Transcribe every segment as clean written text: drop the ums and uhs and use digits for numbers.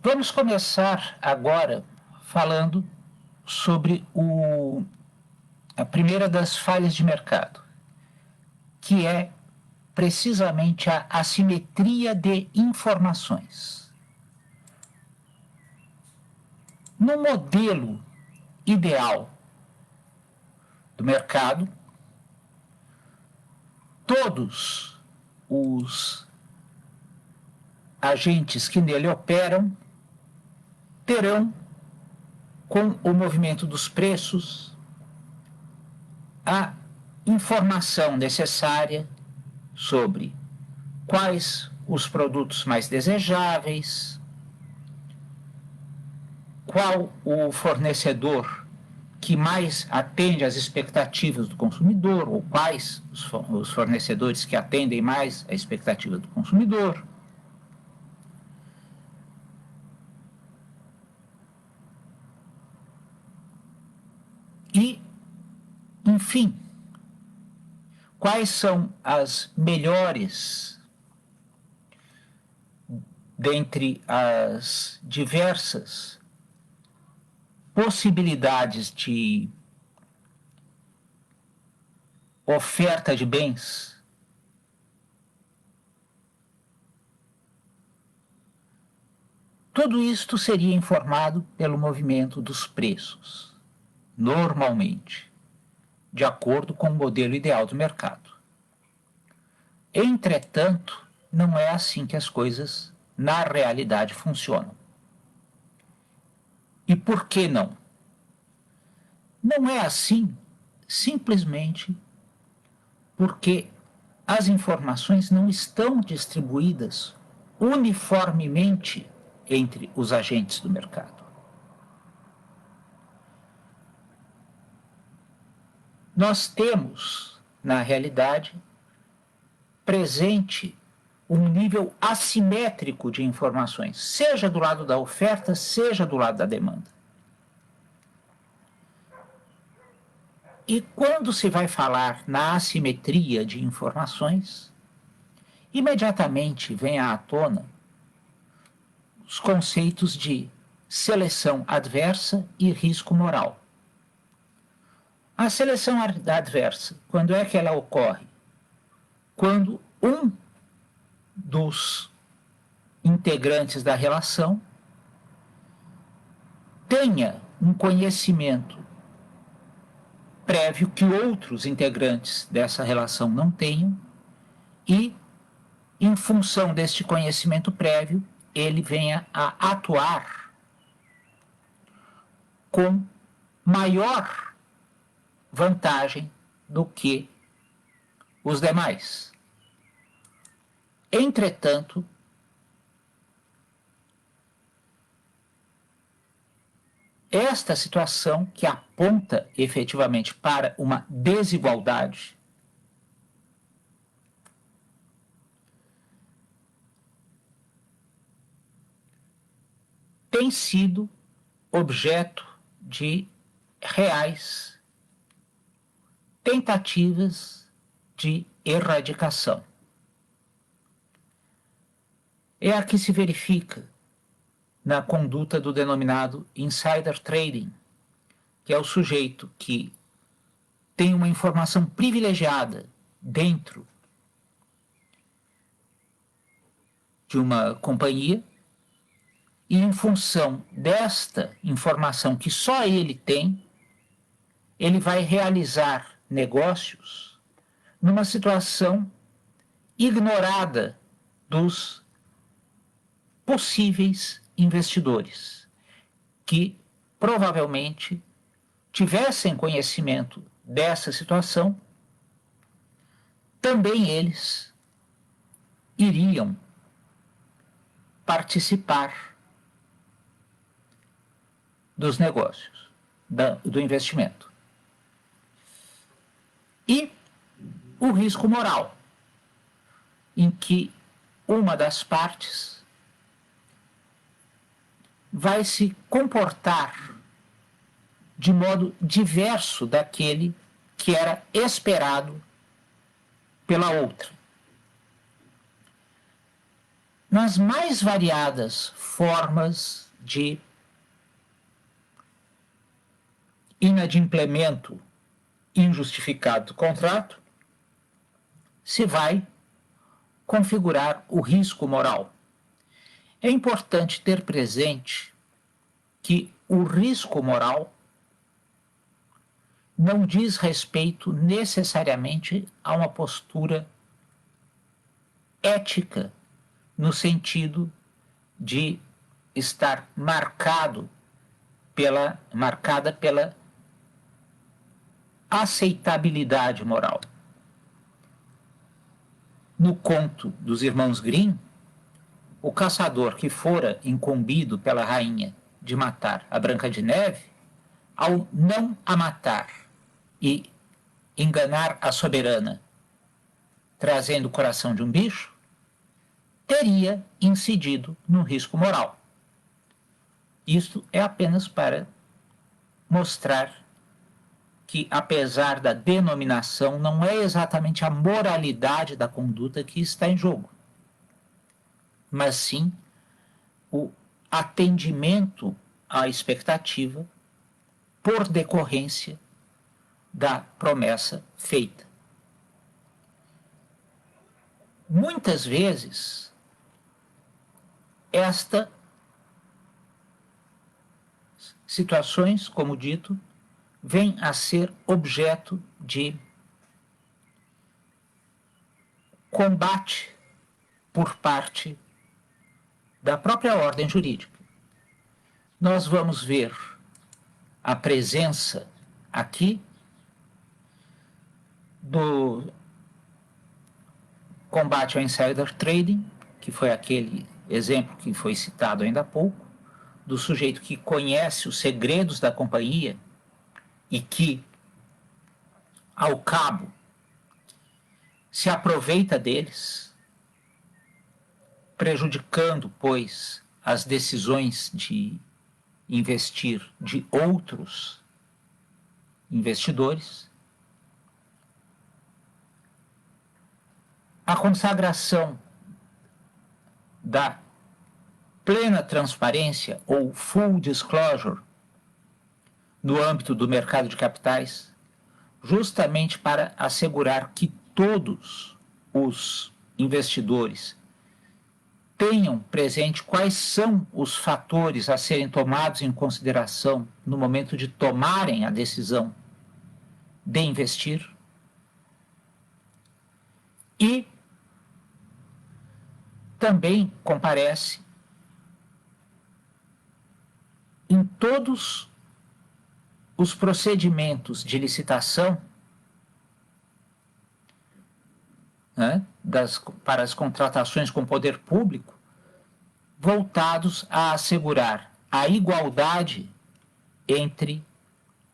Vamos começar agora falando sobre a primeira das falhas de mercado, que é precisamente a assimetria de informações. No modelo ideal do mercado, todos os agentes que nele operam terão, com o movimento dos preços, a informação necessária sobre quais os produtos mais desejáveis, qual o fornecedor que mais atende às expectativas do consumidor, ou quais os fornecedores que atendem mais à expectativa do consumidor. E, enfim, quais são as melhores dentre as diversas possibilidades de oferta de bens? Tudo isto seria informado pelo movimento dos preços, normalmente, de acordo com o modelo ideal do mercado. Entretanto, não é assim que as coisas na realidade funcionam. E por que não? Não é assim simplesmente porque as informações não estão distribuídas uniformemente entre os agentes do mercado. Nós temos, na realidade, presente um nível assimétrico de informações, seja do lado da oferta, seja do lado da demanda. E quando se vai falar na assimetria de informações, imediatamente vem à tona os conceitos de seleção adversa e risco moral. A seleção adversa, quando é que ela ocorre? Quando um dos integrantes da relação tenha um conhecimento prévio que outros integrantes dessa relação não tenham e, em função deste conhecimento prévio, ele venha a atuar com maior vantagem do que os demais. Entretanto, esta situação que aponta efetivamente para uma desigualdade tem sido objeto de reais tentativas de erradicação. É a que se verifica na conduta do denominado insider trading, que é o sujeito que tem uma informação privilegiada dentro de uma companhia e, em função desta informação que só ele tem, ele vai realizar negócios numa situação ignorada dos possíveis investidores, que provavelmente tivessem conhecimento dessa situação, também eles iriam participar dos negócios, do investimento. E o risco moral, em que uma das partes vai se comportar de modo diverso daquele que era esperado pela outra. nas mais variadas formas de inadimplemento injustificado do contrato, se vai configurar o risco moral. É importante ter presente que o risco moral não diz respeito necessariamente a uma postura ética, no sentido de estar marcada pela aceitabilidade moral. No conto dos irmãos Grimm, o caçador que fora incumbido pela rainha de matar a Branca de Neve, ao não a matar e enganar a soberana, trazendo o coração de um bicho, teria incidido no risco moral. Isto é apenas para mostrar que, apesar da denominação, não é exatamente a moralidade da conduta que está em jogo, mas sim o atendimento à expectativa por decorrência da promessa feita. Muitas vezes, estas situações, como dito, vêm a ser objeto de combate por parte da própria ordem jurídica. Nós vamos ver a presença aqui do combate ao insider trading, que foi aquele exemplo que foi citado ainda há pouco, do sujeito que conhece os segredos da companhia e que, ao cabo, se aproveita deles, prejudicando, pois, as decisões de investir de outros investidores. A consagração da plena transparência ou full disclosure no âmbito do mercado de capitais, justamente para assegurar que todos os investidores tenham presente quais são os fatores a serem tomados em consideração no momento de tomarem a decisão de investir, e também comparece em todos os procedimentos de licitação, né, para as contratações com o poder público, voltados a assegurar a igualdade entre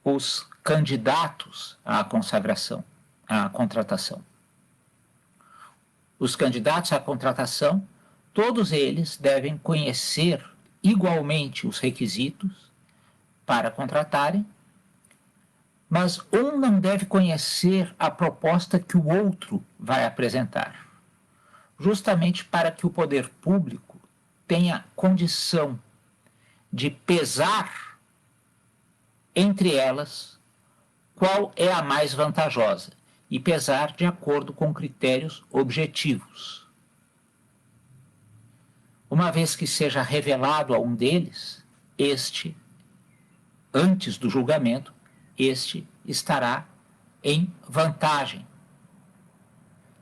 os candidatos à consagração, à contratação. Os candidatos à contratação, todos eles devem conhecer igualmente os requisitos para contratarem, mas um não deve conhecer a proposta que o outro vai apresentar, justamente para que o poder público tenha condição de pesar entre elas qual é a mais vantajosa e pesar de acordo com critérios objetivos. Uma vez que seja revelado a um deles, antes do julgamento, este estará em vantagem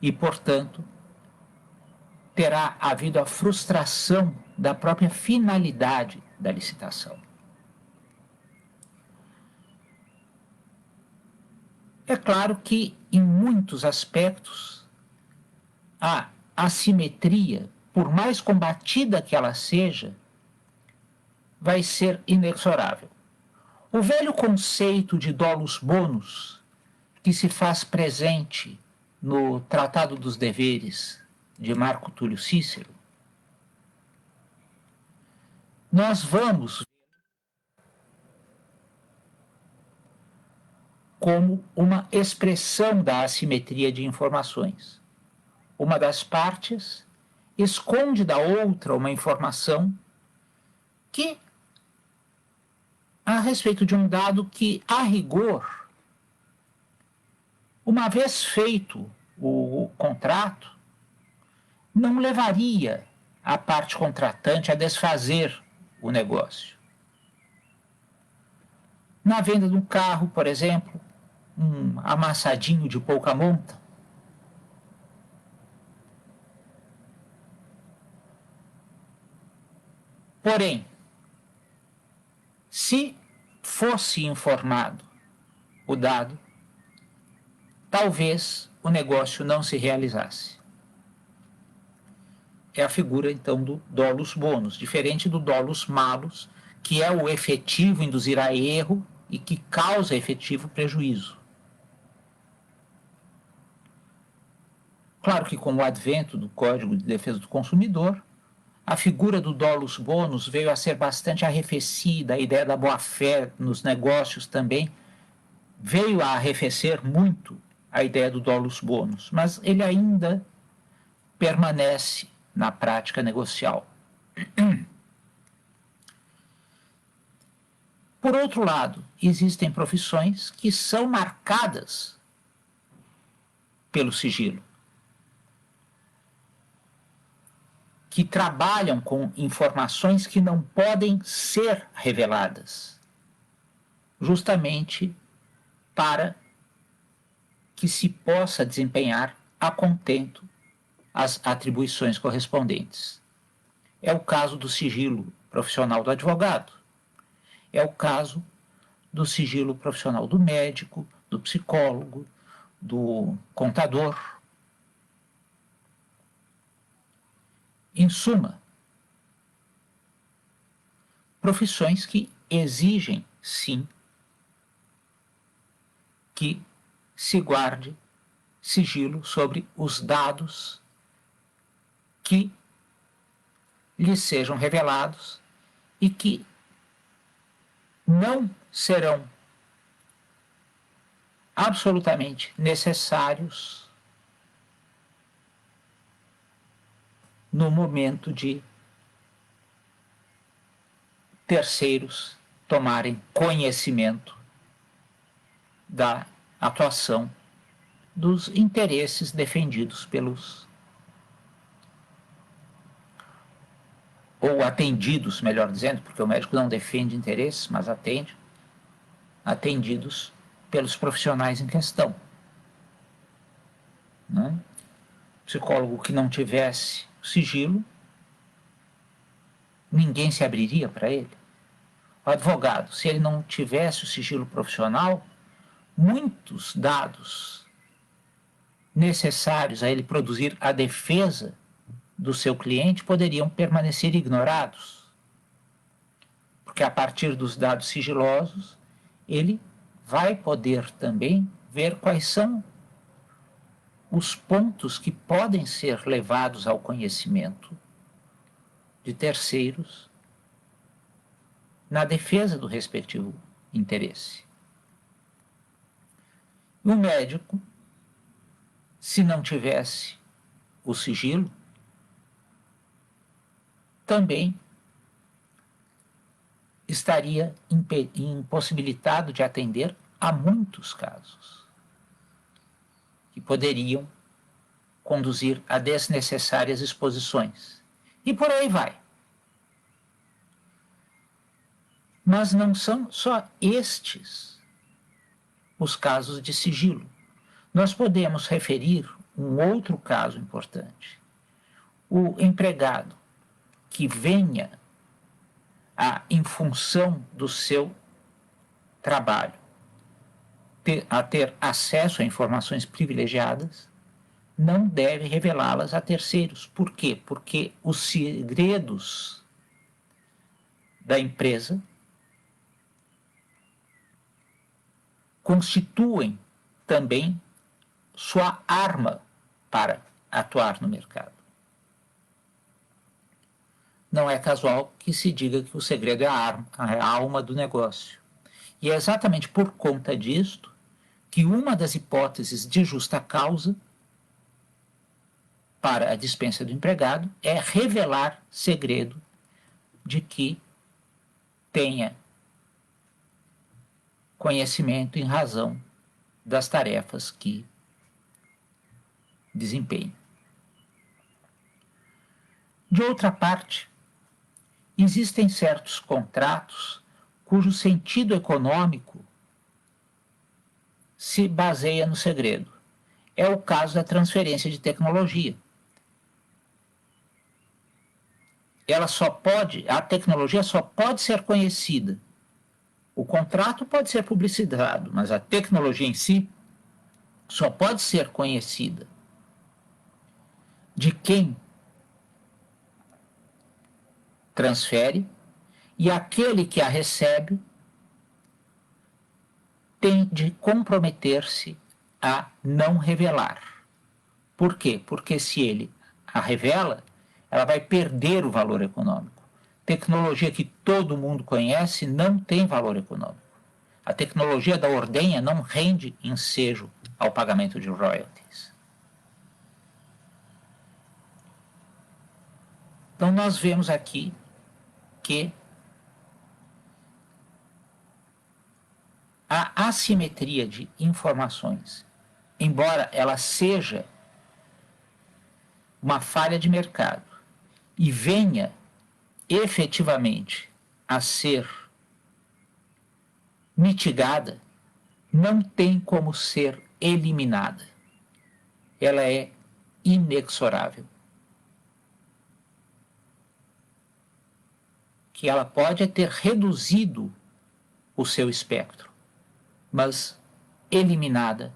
e, portanto, terá havido a frustração da própria finalidade da licitação. É claro que, em muitos aspectos, a assimetria, por mais combatida que ela seja, vai ser inexorável. O velho conceito de dolus bonus, que se faz presente no Tratado dos Deveres de Marco Túlio Cícero, nós vamos como uma expressão da assimetria de informações. Uma das partes esconde da outra uma informação que, a respeito de um dado que, a rigor, uma vez feito o contrato, não levaria a parte contratante a desfazer o negócio. Na venda de um carro, por exemplo, um amassadinho de pouca monta, porém, se fosse informado o dado, talvez o negócio não se realizasse. É a figura, então, do dolus bonus, diferente do dolus malus, que é o efetivo induzir a erro e que causa efetivo prejuízo. Claro que com o advento do Código de Defesa do Consumidor, a figura do dolus bonus veio a ser bastante arrefecida, a ideia da boa-fé nos negócios também veio a arrefecer muito a ideia do dolus bonus, mas ele ainda permanece na prática negocial. Por outro lado, existem profissões que são marcadas pelo sigilo, que trabalham com informações que não podem ser reveladas, justamente para que se possa desempenhar a contento as atribuições correspondentes. É o caso do sigilo profissional do advogado, é o caso do sigilo profissional do médico, do psicólogo, do contador. Em suma, profissões que exigem, sim, que se guarde sigilo sobre os dados que lhes sejam revelados e que não serão absolutamente necessários no momento de terceiros tomarem conhecimento da atuação dos interesses defendidos pelos, ou atendidos, melhor dizendo, porque o médico não defende interesses, mas atende, atendidos pelos profissionais em questão. Né? Psicólogo que não tivesse sigilo, ninguém se abriria para ele. O advogado, se ele não tivesse o sigilo profissional, muitos dados necessários a ele produzir a defesa do seu cliente poderiam permanecer ignorados. Porque a partir dos dados sigilosos, ele vai poder também ver quais são os pontos que podem ser levados ao conhecimento de terceiros na defesa do respectivo interesse. O médico, se não tivesse o sigilo, também estaria impossibilitado de atender a muitos casos que poderiam conduzir a desnecessárias exposições. E por aí vai. Mas não são só estes os casos de sigilo. Nós podemos referir um outro caso importante. O empregado que venha em função do seu trabalho, a ter acesso a informações privilegiadas, não deve revelá-las a terceiros. Por quê? Porque os segredos da empresa constituem também sua arma para atuar no mercado. Não é casual que se diga que o segredo é a alma do negócio. E é exatamente por conta disto que uma das hipóteses de justa causa para a dispensa do empregado é revelar segredo de que tenha conhecimento em razão das tarefas que desempenha. De outra parte, existem certos contratos cujo sentido econômico se baseia no segredo. É o caso da transferência de tecnologia. A tecnologia só pode ser conhecida. O contrato pode ser publicitado, mas a tecnologia em si só pode ser conhecida de quem transfere, e aquele que a recebe tem de comprometer-se a não revelar. Por quê? Porque se ele a revela, ela vai perder o valor econômico. Tecnologia que todo mundo conhece não tem valor econômico. A tecnologia da ordenha não rende ensejo ao pagamento de royalties. Então nós vemos aqui que a assimetria de informações, embora ela seja uma falha de mercado e venha efetivamente a ser mitigada, não tem como ser eliminada. Ela é inexorável. Que ela pode ter reduzido o seu espectro, mas eliminada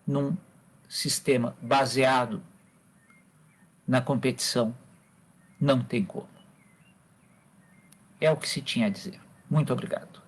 num sistema baseado na competição, não tem como. É o que se tinha a dizer. Muito obrigado.